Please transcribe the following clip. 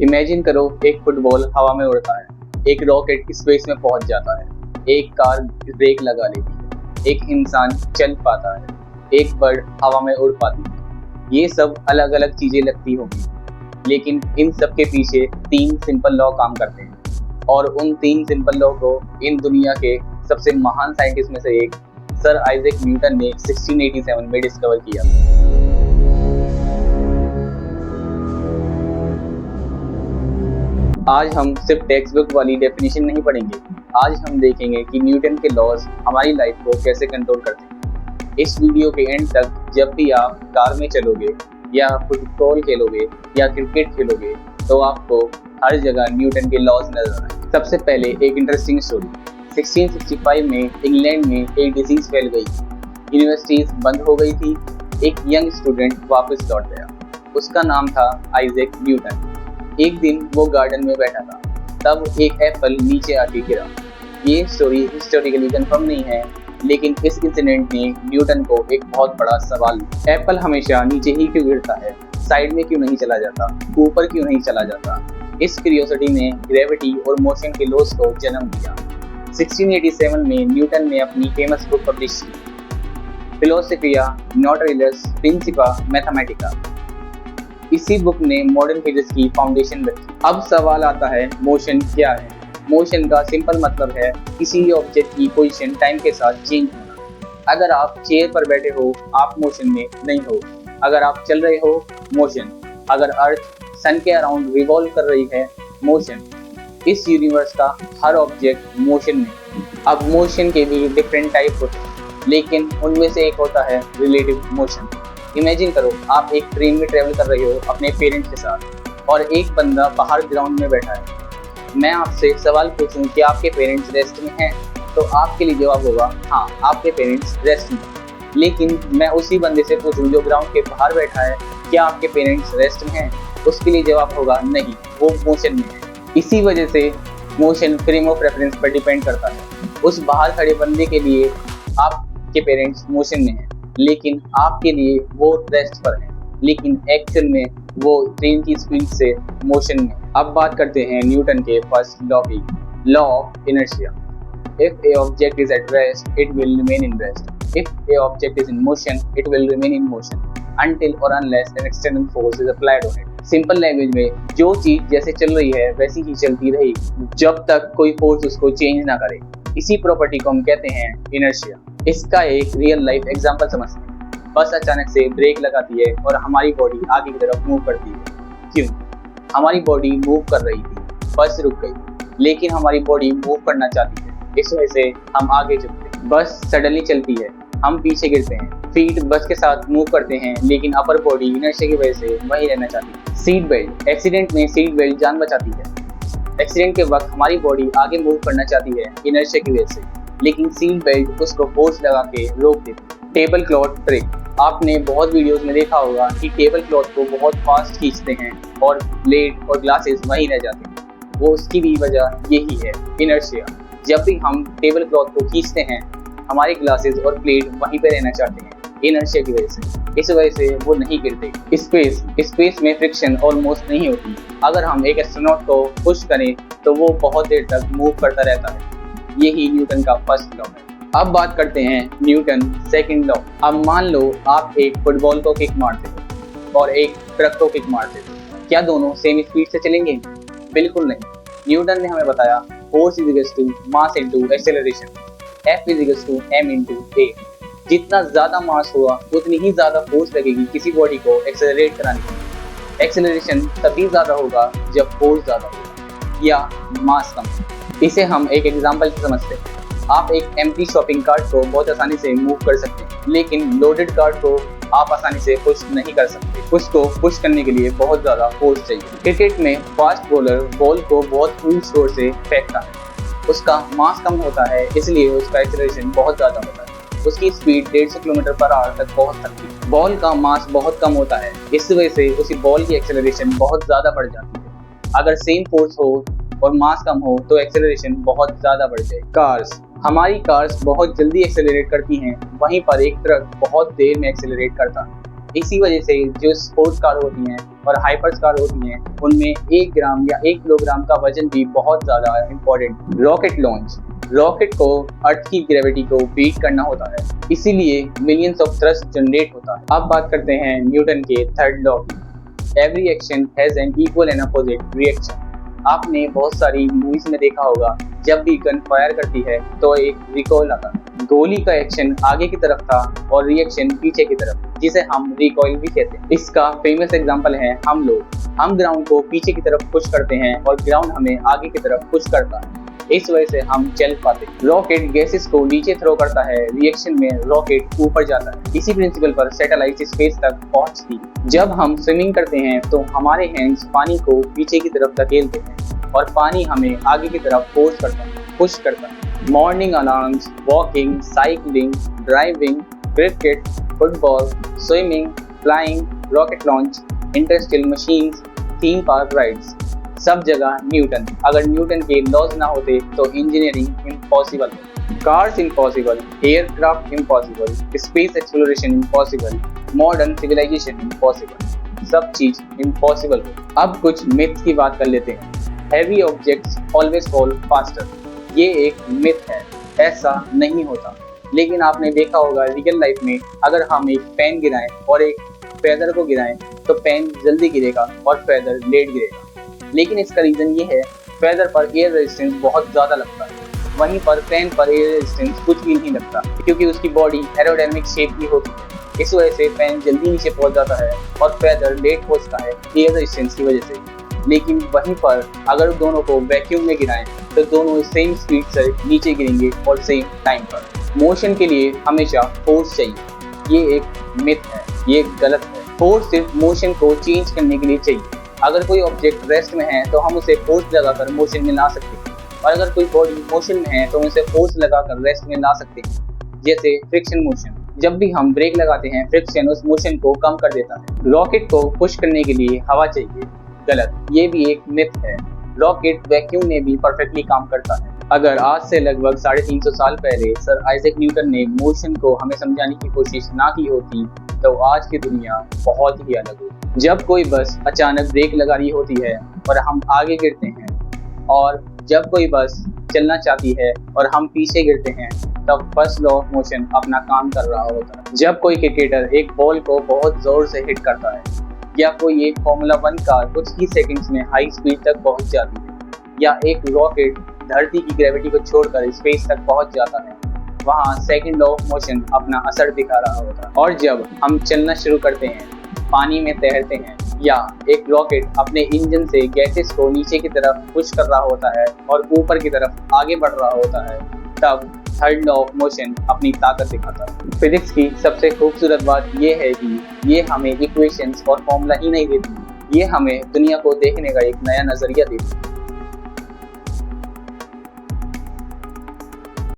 Imagine करो, एक football हवा में उड़ता है, एक रॉकेट स्पेस में पहुंच जाता है, एक कार ब्रेक लगा लेती है, एक इंसान चल पाता है, एक बर्ड हवा में उड़ पाती है। ये सब अलग अलग चीजें लगती होंगी, लेकिन इन सब के पीछे 3 सिंपल लॉ काम करते हैं। और उन 3 सिंपल लॉ को इन दुनिया के सबसे महान साइंटिस्ट में से एक सर आइजैक न्यूटन ने 1687 में डिस्कवर किया। आज हम सिर्फ टेक्स्ट बुक वाली डेफिनेशन नहीं पढ़ेंगे। आज हम देखेंगे कि न्यूटन के लॉज हमारी लाइफ को कैसे कंट्रोल करते हैं। इस वीडियो के एंड तक जब भी आप कार में चलोगे या फुटबॉल खेलोगे या क्रिकेट खेलोगे तो आपको हर जगह न्यूटन के लॉज नजर आए। सबसे पहले एक इंटरेस्टिंग स्टोरी। 1665 में इंग्लैंड में एक डिजीज फैल गई। यूनिवर्सिटीज बंद हो गई थी। एक यंग स्टूडेंट वापस लौट गया। उसका नाम था आइजैक न्यूटन। एक दिन वो गार्डन में बैठा था, तब एक एप्पल नीचे आके गिरा। ये स्टोरी हिस्टोरिकली कंफर्म नहीं है, लेकिन इस इंसिडेंट ने न्यूटन को एक बहुत बड़ा सवाल दिया। एप्पल हमेशा नीचे ही क्यों गिरता है? साइड में क्यों नहीं चला जाता? ऊपर क्यों नहीं चला जाता? इस क्यूरियोसिटी ने ग्रेविटी और मोशन के लॉज को जन्म दिया। 1687 में न्यूटन ने अपनी फेमस बुक पब्लिश की, फिलोसफिया नॉटरिलस प्रिंसिपा मैथमेटिका। इसी बुक ने मॉडर्न फिजिक्स की फाउंडेशन रखी। अब सवाल आता है, मोशन क्या है? मोशन का सिंपल मतलब है किसी ऑब्जेक्ट की पोजीशन टाइम के साथ चेंज होना। अगर आप चेयर पर बैठे हो, आप मोशन में नहीं हो। अगर आप चल रहे हो, मोशन। अगर अर्थ सन के अराउंड रिवॉल्व कर रही है, मोशन। इस यूनिवर्स का हर ऑब्जेक्ट मोशन में। अब मोशन के भी डिफरेंट टाइप होते हैं, लेकिन उनमें से एक होता है रिलेटिव मोशन। इमेजिन करो, आप एक ट्रेन में ट्रेवल कर रहे हो अपने पेरेंट्स के साथ और एक बंदा बाहर ग्राउंड में बैठा है। मैं आपसे सवाल पूछूं कि आपके पेरेंट्स रेस्ट में हैं, तो आपके लिए जवाब होगा हाँ, आपके पेरेंट्स रेस्ट में। लेकिन मैं उसी बंदे से पूछूं जो ग्राउंड के बाहर बैठा है, क्या आपके पेरेंट्स रेस्ट में हैं? उसके लिए जवाब होगा नहीं, वो मोशन में है। इसी वजह से मोशन फ्रेम ऑफ रेफरेंस पर डिपेंड करता है। उस बाहर खड़े बंदे के लिए आपके पेरेंट्स मोशन में हैं, लेकिन आपके लिए वो रेस्ट पर है, लेकिन एक्चुअल में वो ट्रेन की स्पीड से मोशन में। अब बात करते हैं न्यूटन के फर्स्ट लॉ की, law of inertia. If A object is at rest it will remain in rest. If A object is in motion it will remain in motion until or unless an external force is applied on it। Simple language में जो चीज जैसे चल रही है वैसी ही चलती रहेगी जब तक कोई फोर्स उसको चेंज ना करे। इसी प्रॉपर्टी को हम कहते हैं इनर्शिया। इसका एक रियल लाइफ एग्जांपल समझते हैं। बस अचानक से ब्रेक लगाती है और हमारी बॉडी आगे की तरफ मूव करती है। क्यों? हमारी बॉडी मूव कर रही थी, बस रुक गई, लेकिन हमारी बॉडी मूव करना चाहती है, इस वजह से हम आगे चलते हैं। बस सडनली चलती है, हम पीछे गिरते हैं। फीट बस के साथ मूव करते हैं, लेकिन अपर बॉडी इनर्शिया की वजह से वहीं रहना चाहती है। सीट बेल्ट, एक्सीडेंट में सीट बेल्ट जान बचाती है। एक्सीडेंट के वक्त हमारी बॉडी आगे मूव करना चाहती है इनर्शिया की वजह से, लेकिन सीट बेल्ट उसको फोर्स लगा के रोक देती है। टेबल क्लॉथ ट्रिक, आपने बहुत वीडियोस में देखा होगा कि टेबल क्लॉथ को बहुत फास्ट खींचते हैं और प्लेट और ग्लासेस वहीं रह जाते हैं। वो उसकी भी वजह यही है, इनर्शिया। जब भी हम टेबल क्लॉथ को खींचते हैं, हमारे ग्लासेस और प्लेट वहीं पे रहना चाहते हैं इनर्शिया की वजह से, इस वजह से वो नहीं गिरते। स्पेस में फ्रिक्शन ऑलमोस्ट नहीं होती। अगर हम एक एस्ट्रोनॉट को पुश करें तो वो बहुत देर तक मूव करता रहता है। यही न्यूटन का फर्स्ट लॉ है। अब बात करते हैं न्यूटन सेकंड लॉ। अब मान लो आप एक फुटबॉल को किक मारते हो और एक ट्रक को किक मारते हो, क्या दोनों सेम स्पीड से चलेंगे? बिल्कुल नहीं। न्यूटन ने हमें बताया force is equals to mass into acceleration, F is equals to m into a। जितना ज्यादा मास हुआ उतनी ही ज्यादा फोर्स लगेगी किसी बॉडी को एक्सेलरेट कराने के। एक्सेलरेशन तभी ज्यादा होगा जब फोर्स ज्यादा होगा या मास कम। इसे हम एक एग्जांपल से समझते हैं। आप एक एम्प्टी शॉपिंग कार्ट को बहुत आसानी से मूव कर सकते हैं, लेकिन लोडेड कार्ट को आप आसानी से पुश नहीं कर सकते। उसको पुश करने के लिए बहुत ज्यादा फोर्स चाहिए। क्रिकेट में फास्ट बॉलर बॉल को बहुत फुल जोर से फेंकता है। उसका मास कम होता है, इसलिए उसका एक्सेलरेशन बहुत ज्यादा होता है। उसकी स्पीड 150 किलोमीटर पर आवर तक पहुंच सकती है। बॉल का मास बहुत कम होता है, इस वजह से उसी बॉल की एक्सेलरेशन बहुत ज्यादा बढ़ जाती है। अगर सेम फोर्स हो और मास कम हो तो एक्सेलरेशन बहुत ज्यादा बढ़ जाए। कार्स, हमारी कार्स बहुत जल्दी एक्सेलरेट करती हैं, वहीं पर एक ट्रक बहुत देर में एक्सेलरेट करता है। इसी वजह से जो स्पोर्ट्स कार होती हैं और हाइपर्स कार होती हैं उनमें 1 ग्राम या 1 किलोग्राम का वजन भी बहुत ज़्यादा इम्पोर्टेंट। रॉकेट लॉन्च, रॉकेट को अर्थ की ग्रेविटी को बीट करना होता है, इसीलिए मिलियंस ऑफ थ्रस्ट जनरेट होता है। अब बात करते हैं न्यूटन के थर्ड लॉ की। Every action has an equal and opposite reaction. आपने बहुत सारी मूवीज में देखा होगा, जब भी गन फायर करती है तो एक रिकॉइल आता है। गोली का एक्शन आगे की तरफ था और रिएक्शन पीछे की तरफ, जिसे हम रिकॉइल भी कहते हैं। इसका फेमस एग्जांपल है हम लोग। हम ग्राउंड को पीछे की तरफ पुश करते हैं और ग्राउंड हमें आगे की तरफ पुश करता है, इस वजह से हम चल पाते हैं। रॉकेट गैसेस को नीचे थ्रो करता है, रिएक्शन में रॉकेट ऊपर जाता है। इसी प्रिंसिपल पर सैटेलाइट स्पेस तक पहुंचती है। जब हम स्विमिंग करते हैं तो हमारे हैंड्स पानी को पीछे की तरफ धकेलते हैं और पानी हमें आगे की तरफ फोर्स करता है, पुश करता है। Morning alarms, walking, cycling, driving, cricket, football, swimming, flying, rocket launch, Interstellar machines, theme park rides, सब जगह न्यूटन। अगर न्यूटन के लॉज ना होते तो engineering impossible, cars impossible, aircraft impossible, space exploration impossible, modern civilisation impossible, सब चीज impossible हो। अब कुछ मिथ्स की बात कर लेते हैं। Heavy objects always fall faster, ये एक मिथ है, ऐसा नहीं होता। लेकिन आपने देखा होगा रियल लाइफ में, अगर हम एक पेन गिराएं और एक फेदर को गिराएं तो पेन जल्दी गिरेगा और फेदर लेट गिरेगा। लेकिन इसका रीजन ये है, फेदर पर एयर रेजिस्टेंस बहुत ज़्यादा लगता है, वहीं पर पेन पर एयर रेजिस्टेंस कुछ भी नहीं लगता, क्योंकि उसकी बॉडी एरोडायनामिक शेप की होती है। इस वजह से पेन जल्दी नीचे पहुंच जाता है और फेदर लेट पहुंचता है एयर रेजिस्टेंस की वजह से। लेकिन वहीं पर अगर दोनों को वैक्यूम में गिराएं तो दोनों सेम स्पीड से नीचे गिरेंगे और सेम टाइम पर। मोशन के लिए हमेशा फोर्स चाहिए, ये एक मिथ है, ये गलत है। फोर्स सिर्फ मोशन को चेंज करने के लिए चाहिए। अगर कोई ऑब्जेक्ट रेस्ट में है तो हम उसे फोर्स लगाकर मोशन में ला सकते हैं, और अगर कोई बॉडी मोशन में है तो हम उसे फोर्स लगाकर रेस्ट में ला सकते हैं। जैसे फ्रिक्शन मोशन, जब भी हम ब्रेक लगाते हैं फ्रिक्शन उस मोशन को कम कर देता है। रॉकेट को पुश करने के लिए हवा चाहिए, गलत, ये भी एक मिथ है। रॉकेट वैक्यूम में भी परफेक्टली काम करता है। अगर आज से लगभग 350 साल पहले सर आइजैक न्यूटन ने मोशन को हमें समझाने की कोशिश ना की होती तो आज की दुनिया बहुत ही अलग होती। जब कोई बस अचानक ब्रेक लगा रही होती है और हम आगे गिरते हैं, और जब कोई बस चलना चाहती है और हम पीछे गिरते हैं, तब फर्स्ट लॉ ऑफ मोशन अपना काम कर रहा होता है। जब कोई क्रिकेटर एक बॉल को बहुत जोर से हिट करता है, या कोई एक फॉर्मूला 1 कार कुछ ही सेकंड्स में हाई स्पीड तक पहुंच जाती है, या एक रॉकेट धरती की ग्रेविटी को छोड़कर स्पेस तक पहुंच जाता है, वहाँ सेकंड लॉ ऑफ मोशन अपना असर दिखा रहा होता है। और जब हम चलना शुरू करते हैं, पानी में तैरते हैं, या एक रॉकेट अपने इंजन से गैसेस को नीचे की तरफ पुश कर रहा होता है और ऊपर की तरफ आगे बढ़ रहा होता है, तब थर्ड लॉ ऑफ मोशन अपनी ताकत दिखाता है। फिजिक्स की सबसे खूबसूरत बात यह है कि ये हमें इक्वेशंस और फॉर्मूला ही नहीं देती, ये हमें दुनिया को देखने का एक नया नजरिया देती है।